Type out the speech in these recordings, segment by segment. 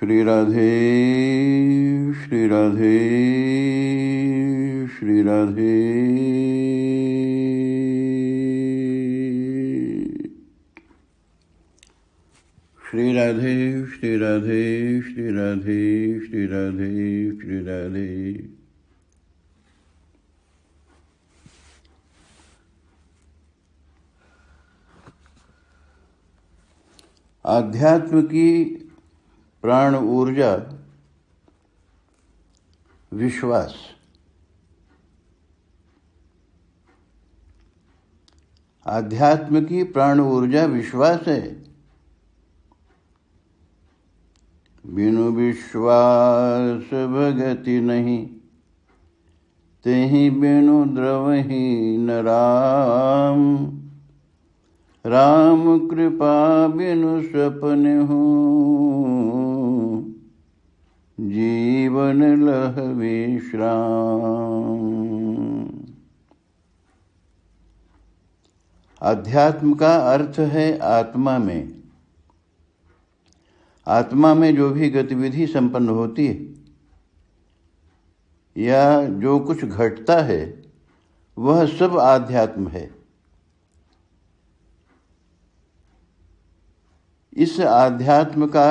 श्री राधे श्री राधे श्री राधे। श्री राधे श्री राधे श्री राधे श्री राधे श्री राधे। आध्यात्म की प्राण ऊर्जा विश्वास। आध्यात्म की प्राण ऊर्जा विश्वास है। बिनु विश्वास भगति नहीं, तेहि बिनु द्रवहि न राम। राम कृपा बिनु सपन हूँ, जीवन लह विश्राम। अध्यात्म का अर्थ है आत्मा में। आत्मा में जो भी गतिविधि संपन्न होती है या जो कुछ घटता है वह सब आध्यात्म है। इस आध्यात्म का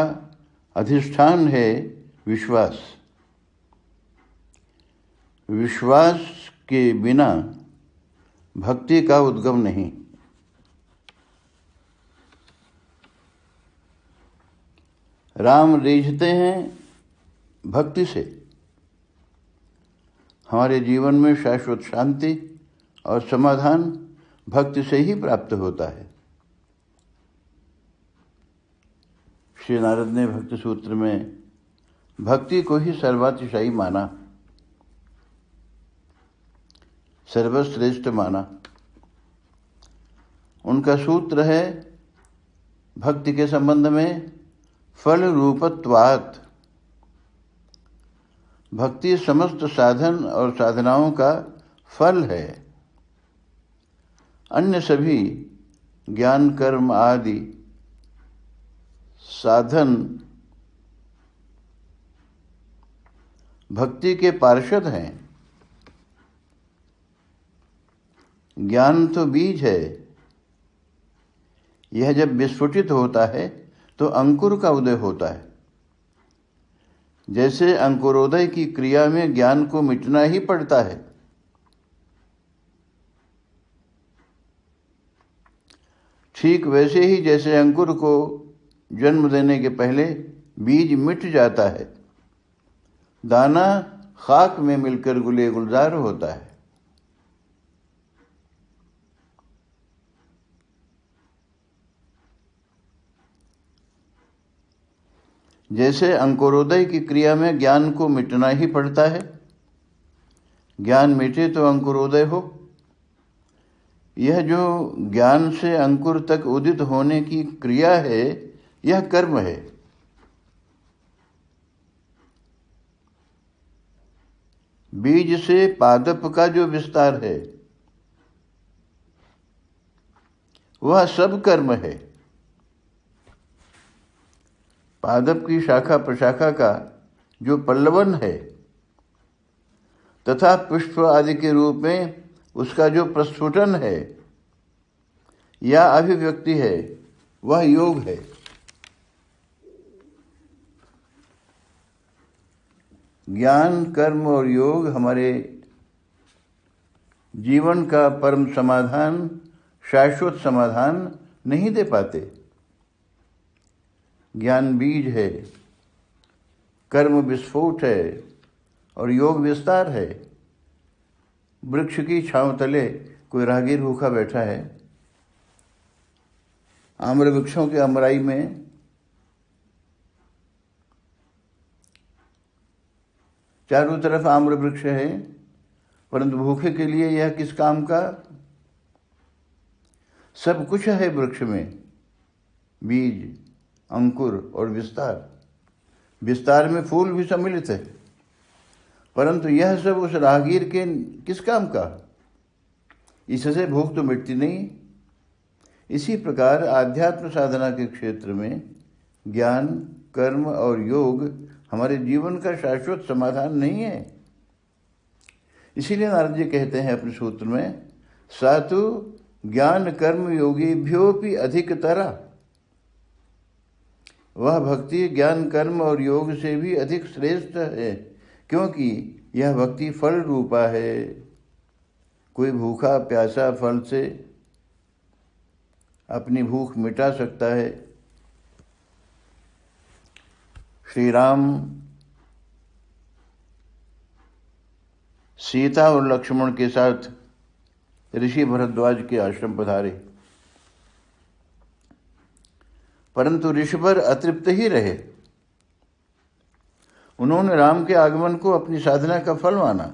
अधिष्ठान है विश्वास। विश्वास के बिना भक्ति का उद्गम नहीं। राम रीझते हैं भक्ति से। हमारे जीवन में शाश्वत शांति और समाधान भक्ति से ही प्राप्त होता है। श्री नारद ने भक्ति सूत्र में भक्ति को ही सर्वातिशायी माना, सर्वश्रेष्ठ माना। उनका सूत्र है भक्ति के संबंध में फल रूपत्वात्। भक्ति समस्त साधन और साधनाओं का फल है। अन्य सभी ज्ञान कर्म आदि साधन भक्ति के पार्षद हैं। ज्ञान तो बीज है। यह जब विस्फुटित होता है तो अंकुर का उदय होता है। जैसे अंकुरोदय की क्रिया में ज्ञान को मिटना ही पड़ता है, ठीक वैसे ही जैसे अंकुर को जन्म देने के पहले बीज मिट जाता है, दाना खाक में मिलकर गुले गुलजार होता है। जैसे अंकुरोदय की क्रिया में ज्ञान को मिटना ही पड़ता है, ज्ञान मिटे तो अंकुरोदय हो। यह जो ज्ञान से अंकुर तक उदित होने की क्रिया है, यह कर्म है। बीज से पादप का जो विस्तार है वह सब कर्म है। पादप की शाखा प्रशाखा का जो पल्लवन है तथा पुष्प आदि के रूप में उसका जो प्रस्फुटन है या अभिव्यक्ति है, वह योग है। ज्ञान कर्म और योग हमारे जीवन का परम समाधान, शाश्वत समाधान नहीं दे पाते। ज्ञान बीज है, कर्म विस्फोट है और योग विस्तार है। वृक्ष की छांव तले कोई राहगीर भूखा बैठा है। आम्र वृक्षों के अमराई में चारों तरफ आम्र वृक्ष है, परंतु भूखे के लिए यह किस काम का? सब कुछ है वृक्ष में, बीज, अंकुर और विस्तार। विस्तार में फूल भी सम्मिलित है, परंतु यह सब उस राहगीर के किस काम का? इससे भूख तो मिटती नहीं। इसी प्रकार आध्यात्म साधना के क्षेत्र में ज्ञान, कर्म और योग हमारे जीवन का शाश्वत समाधान नहीं है। इसीलिए नारद जी कहते हैं अपने सूत्र में, सातु ज्ञान कर्म योगीभ्योपि अधिकतरा। वह भक्ति ज्ञान कर्म और योग से भी अधिक श्रेष्ठ है, क्योंकि यह भक्ति फल रूपा है। कोई भूखा प्यासा फल से अपनी भूख मिटा सकता है। श्री राम सीता और लक्ष्मण के साथ ऋषि भरद्वाज के आश्रम पधारे, परंतु ऋषिवर अतृप्त ही रहे। उन्होंने राम के आगमन को अपनी साधना का फल माना।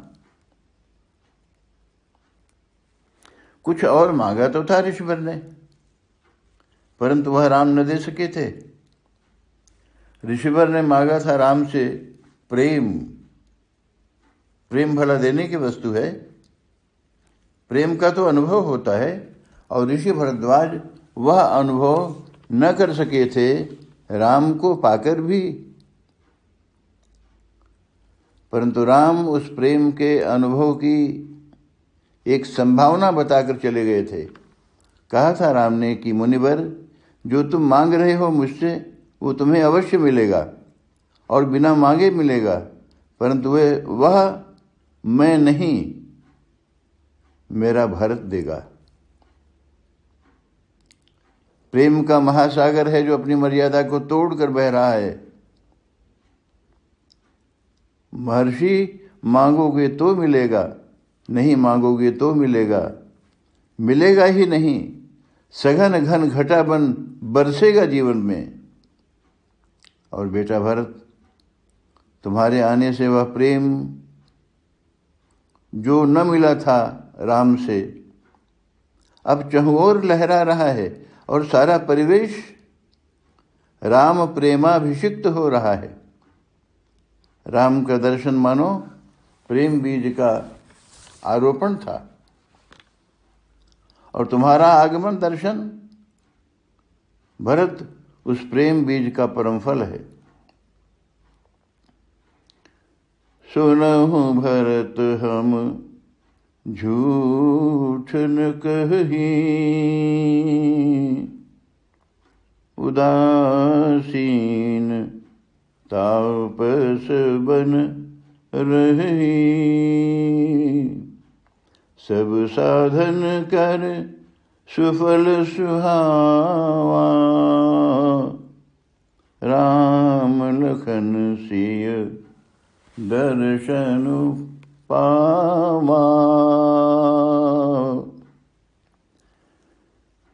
कुछ और मांगा तो था ऋषिवर ने, परंतु वह राम न दे सके थे। ऋषिवर ने मांगा था राम से प्रेम। प्रेम भला देने की वस्तु है, प्रेम का तो अनुभव होता है, और ऋषि भरद्वाज वह अनुभव न कर सके थे राम को पाकर भी। परंतु राम उस प्रेम के अनुभव की एक संभावना बताकर चले गए थे। कहा था राम ने कि मुनिवर, जो तुम मांग रहे हो मुझसे वो तुम्हें अवश्य मिलेगा और बिना मांगे मिलेगा, परंतु वह मैं नहीं, मेरा भरत देगा। प्रेम का महासागर है जो अपनी मर्यादा को तोड़कर बह रहा है। महर्षि, मांगोगे तो मिलेगा, नहीं मांगोगे तो मिलेगा, मिलेगा ही नहीं, सघन घन घटा बन बरसेगा जीवन में। और बेटा भरत, तुम्हारे आने से वह प्रेम जो न मिला था राम से, अब चहुओर लहरा रहा है और सारा परिवेश राम प्रेमाभिषिक्त हो रहा है। राम का दर्शन मानो प्रेम बीज का आरोपण था, और तुम्हारा आगमन दर्शन भरत उस प्रेम बीज का परम फल है। सुनहु भरत हम झूठ न कही, उदासीन तापस बन रही, सब साधन कर सुफल सुहावा, राम लखन सिय दर्शन पावा।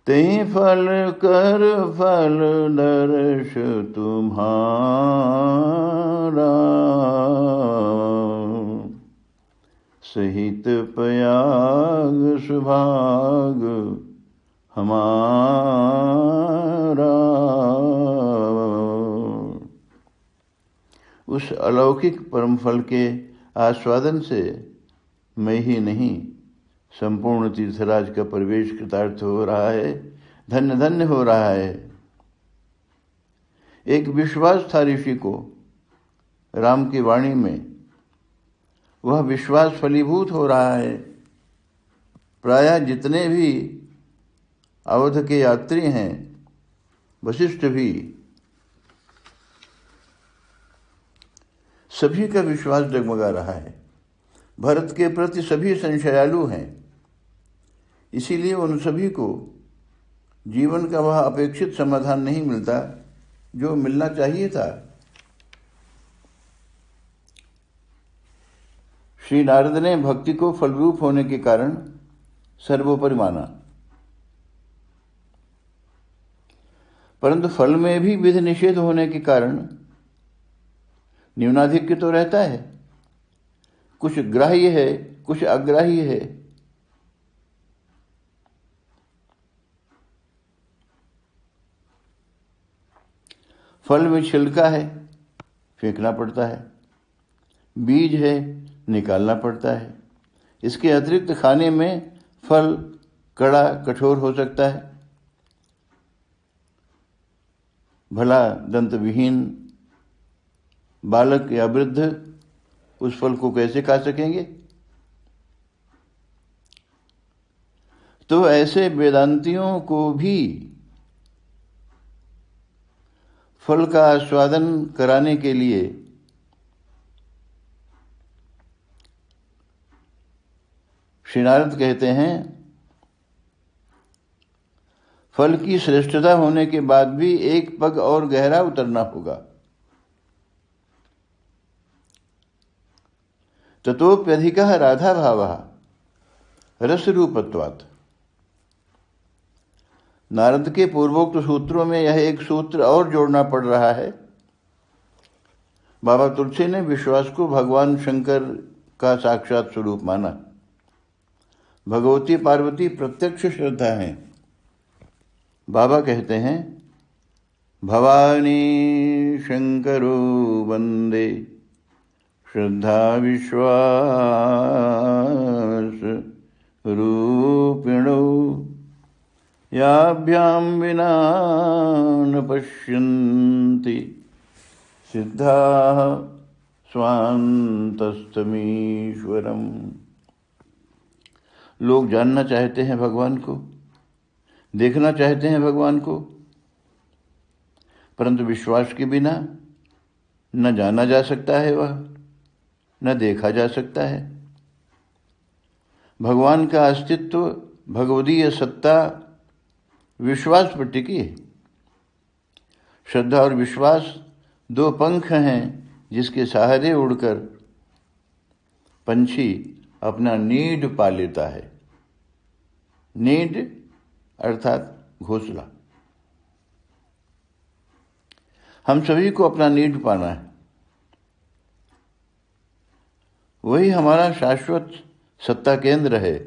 ते फल कर फल दर्श तुम्हारा, सहित पयाग सुभाग हमारा। उस अलौकिक परम फल के आस्वादन से मैं ही नहीं, संपूर्ण तीर्थराज का परिवेश कृतार्थ हो रहा है, धन्य धन्य हो रहा है। एक विश्वास था ऋषि को राम की वाणी में, वह विश्वास फलीभूत हो रहा है। प्रायः जितने भी अवध के यात्री हैं, वशिष्ठ भी, सभी का विश्वास डगमगा रहा है। भरत के प्रति सभी संशयालु हैं, इसीलिए उन सभी को जीवन का वह अपेक्षित समाधान नहीं मिलता जो मिलना चाहिए था। श्री नारद ने भक्ति को फलरूप होने के कारण सर्वोपरि माना, परंतु फल में भी विधि निषेध होने के कारण न्यूनाधिक्य तो रहता है। कुछ ग्राह्य है, कुछ अग्राह्य है। फल में छिलका है, फेंकना पड़ता है, बीज है, निकालना पड़ता है। इसके अतिरिक्त खाने में फल कड़ा कठोर हो सकता है। भला दंत विहीन बालक या वृद्ध उस फल को कैसे खा सकेंगे? तो ऐसे वेदांतियों को भी फल का आस्वादन कराने के लिए श्री नारद कहते हैं, फल की श्रेष्ठता होने के बाद भी एक पग और गहरा उतरना होगा। ततोप्यधिकः राधा भावः रसरूपत्वात्। नारद के पूर्वोक्त सूत्रों में यह एक सूत्र और जोड़ना पड़ रहा है। बाबा तुलसी ने विश्वास को भगवान शंकर का साक्षात स्वरूप माना। भगवती पार्वती प्रत्यक्ष श्रद्धा है। बाबा कहते हैं, भवानी शंकरो वंदे श्रद्धा विश्वास रूपिणो याभ्यां विना न पश्यन्ति सिद्धाः स्वान्तस्तमीश्वरम्। लोग जानना चाहते हैं भगवान को, देखना चाहते हैं भगवान को, परंतु विश्वास के बिना न जाना जा सकता है, वह न देखा जा सकता है। भगवान का अस्तित्व, भगवदीय सत्ता विश्वास पर टिकी है। श्रद्धा और विश्वास दो पंख हैं जिसके सहारे उड़कर पंछी अपना नीड पा लेता है। नीड अर्थात घोंसला। हम सभी को अपना नीड पाना है। वही हमारा शाश्वत सत्ता केंद्र है,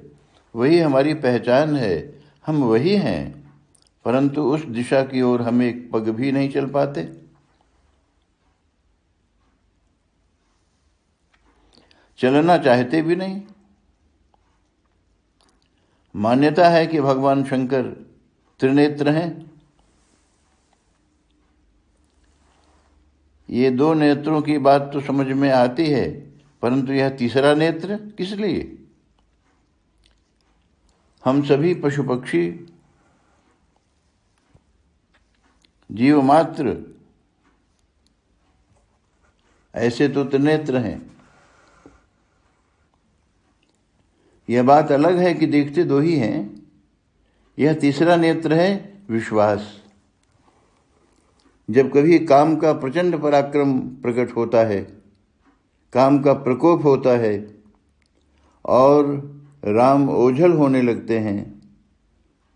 वही हमारी पहचान है। हम वही हैं, परंतु उस दिशा की ओर हम एक पग भी नहीं चल पाते। चलना चाहते भी नहीं। मान्यता है कि भगवान शंकर त्रिनेत्र हैं। ये दो नेत्रों की बात तो समझ में आती है, परंतु यह तीसरा नेत्र किस लिए? हम सभी पशु पक्षी जीव मात्र ऐसे तो त्रिनेत्र हैं। यह बात अलग है कि देखते दो ही हैं। यह तीसरा नेत्र है विश्वास। जब कभी काम का प्रचंड पराक्रम प्रकट होता है, काम का प्रकोप होता है और राम ओझल होने लगते हैं,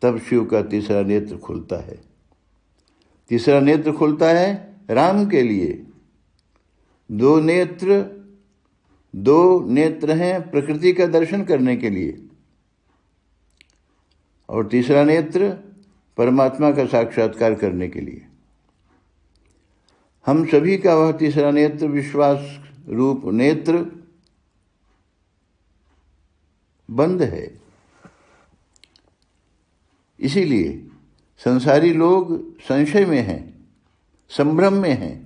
तब शिव का तीसरा नेत्र खुलता है। तीसरा नेत्र खुलता है राम के लिए। दो नेत्र हैं प्रकृति का दर्शन करने के लिए, और तीसरा नेत्र परमात्मा का साक्षात्कार करने के लिए। हम सभी का वह तीसरा नेत्र, विश्वास रूप नेत्र, बंद है। इसीलिए संसारी लोग संशय में हैं, संभ्रम में हैं।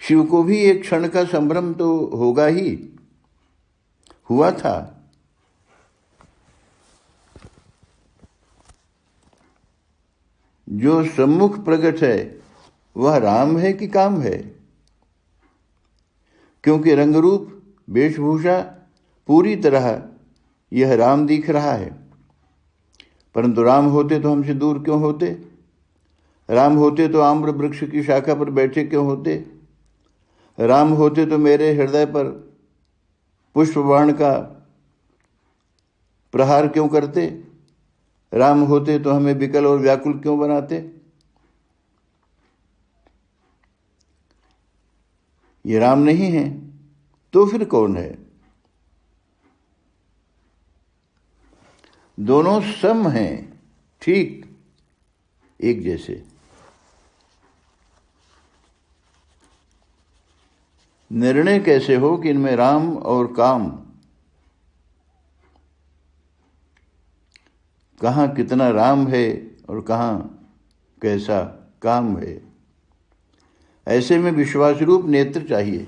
शिव को भी एक क्षण का संभ्रम तो होगा ही, हुआ था। जो सम्मुख प्रकट है वह राम है कि काम है? क्योंकि रंगरूप, वेशभूषा पूरी तरह यह राम दिख रहा है, परंतु राम होते तो हमसे दूर क्यों होते? राम होते तो आम्र वृक्ष की शाखा पर बैठे क्यों होते? राम होते तो मेरे हृदय पर पुष्प बाण का प्रहार क्यों करते? राम होते तो हमें विकल और व्याकुल क्यों बनाते? ये राम नहीं है तो फिर कौन है? दोनों सम हैं, ठीक एक जैसे। निर्णय कैसे हो कि इनमें राम और काम, कहाँ कितना राम है और कहाँ कैसा काम है। ऐसे में विश्वास रूप नेत्र चाहिए।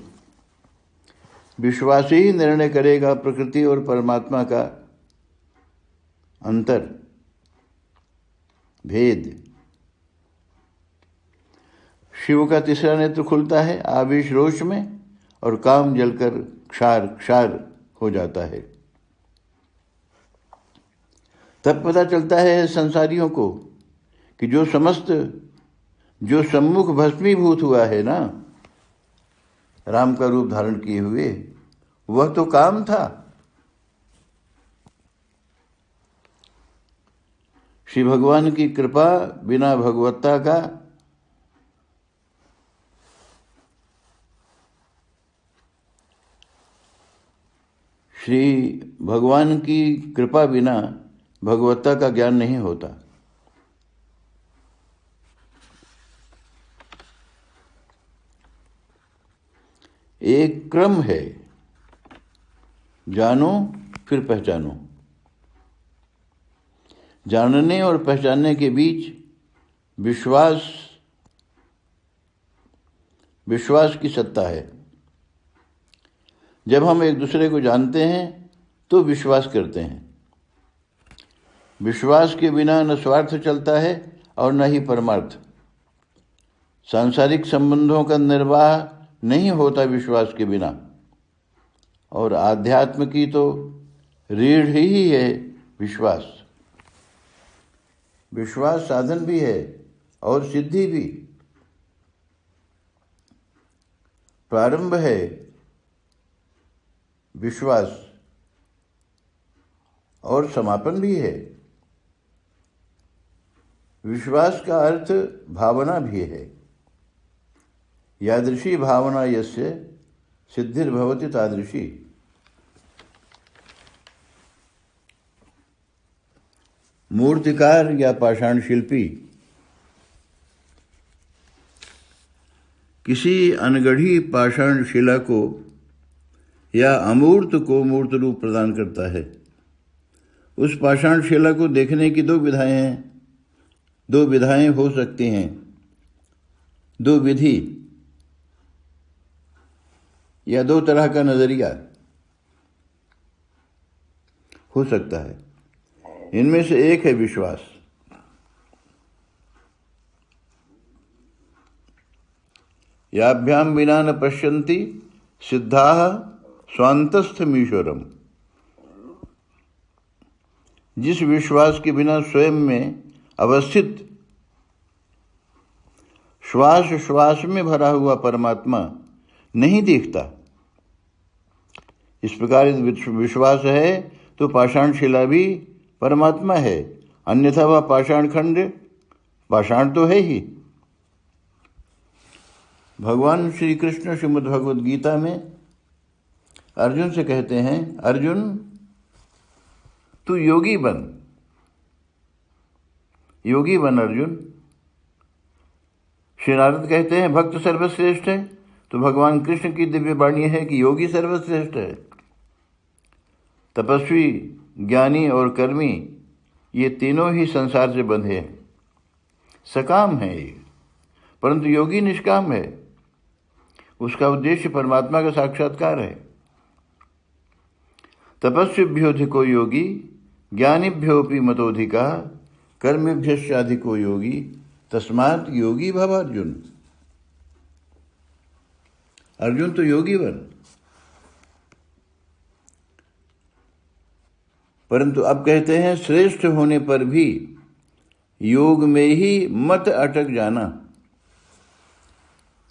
विश्वास ही निर्णय करेगा प्रकृति और परमात्मा का अंतर, भेद। शिव का तीसरा नेत्र खुलता है आवेश रोष में, और काम जलकर क्षार क्षार हो जाता है। तब पता चलता है संसारियों को कि जो सम्मुख भस्मीभूत हुआ है ना, राम का रूप धारण किए हुए, वह तो काम था। श्री भगवान की कृपा बिना भगवत्ता का श्री भगवान की कृपा बिना भगवत्ता का ज्ञान नहीं होता। एक क्रम है, जानो फिर पहचानो। जानने और पहचानने के बीच विश्वास की सत्ता है। जब हम एक दूसरे को जानते हैं तो विश्वास करते हैं। विश्वास के बिना न स्वार्थ चलता है और न ही परमार्थ। सांसारिक संबंधों का निर्वाह नहीं होता विश्वास के बिना। और आध्यात्म की तो रीढ़ ही है विश्वास। विश्वास साधन भी है और सिद्धि भी। प्रारंभ है विश्वास और समापन भी है। विश्वास का अर्थ भावना भी है। यादृशी भावना यस्य सिद्धिर्भवति तादृशी। मूर्तिकार या पाषाण शिल्पी किसी अनगढ़ी पाषाण शिला को या अमूर्त को मूर्त रूप प्रदान करता है। उस पाषाण शिला को देखने की दो विधाएं हो सकती हैं। दो विधि या दो तरह का नजरिया हो सकता है। इनमें से एक है विश्वास। याभ्याम विना न पश्यन्ति सिद्धाः स्वान्तस्थमीश्वरम्। जिस विश्वास के बिना स्वयं में अवस्थित श्वास श्वास में भरा हुआ परमात्मा नहीं दिखता। इस प्रकार विश्वास है तो पाषाण शिला भी परमात्मा है, अन्यथा वह पाषाण खंड पाषाण तो है ही। भगवान श्री कृष्ण श्रीमद् भगवद गीता में अर्जुन से कहते हैं, अर्जुन तू योगी बन अर्जुन। श्री नारद कहते हैं भक्त सर्वश्रेष्ठ है, तो भगवान कृष्ण की दिव्य वाणी है कि योगी सर्वश्रेष्ठ है। तपस्वी, ज्ञानी और कर्मी ये तीनों ही संसार से बंधे हैं, सकाम है ये। परंतु योगी निष्काम है, उसका उद्देश्य परमात्मा का साक्षात्कार है। तपस्विभ्योऽधिको योगी ज्ञानिभ्योऽपि मतोऽधिका कर्मिभ्यश्चाधिको योगी तस्मात् योगी भव अर्जुन। अर्जुन तो योगी बन। परंतु अब कहते हैं श्रेष्ठ होने पर भी योग में ही मत अटक जाना।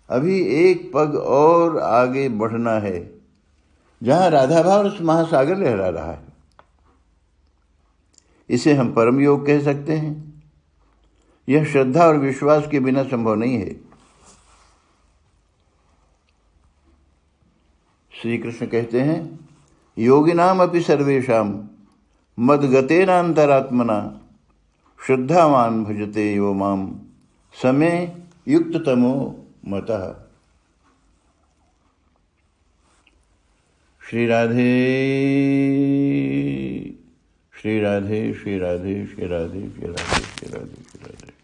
अभी एक पग और आगे बढ़ना है, जहां राधा भाव रस महासागर लहरा रहा है। इसे हम परम योग कह सकते हैं। यह श्रद्धा और विश्वास के बिना संभव नहीं है। श्री कृष्ण कहते हैं योगिनाम अपि सर्वेषाम मद्गतेनान्तरात्मना श्रद्धावान भजते यो माम समे युक्ततमो मतः। श्री राधे श्री राधे श्री राधे श्री राधे श्री राधे श्री राधे श्री राधे।